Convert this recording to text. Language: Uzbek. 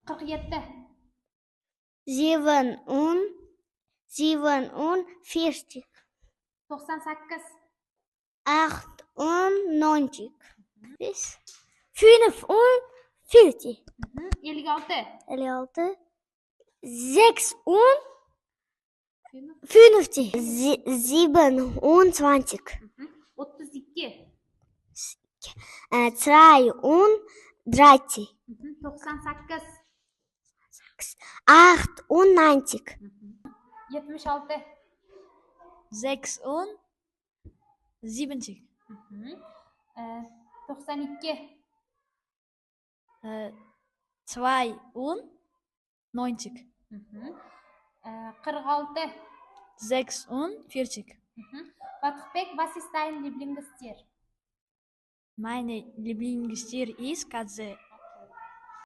47. 47. 98. 98. 45. 56. 56. 56. 27. 32. 32. 98. 98. 76. 76. 92. 92. 46. 46. Fatihbek, was ist dein Lieblingstier? Meine Lieblingstier ist Katze.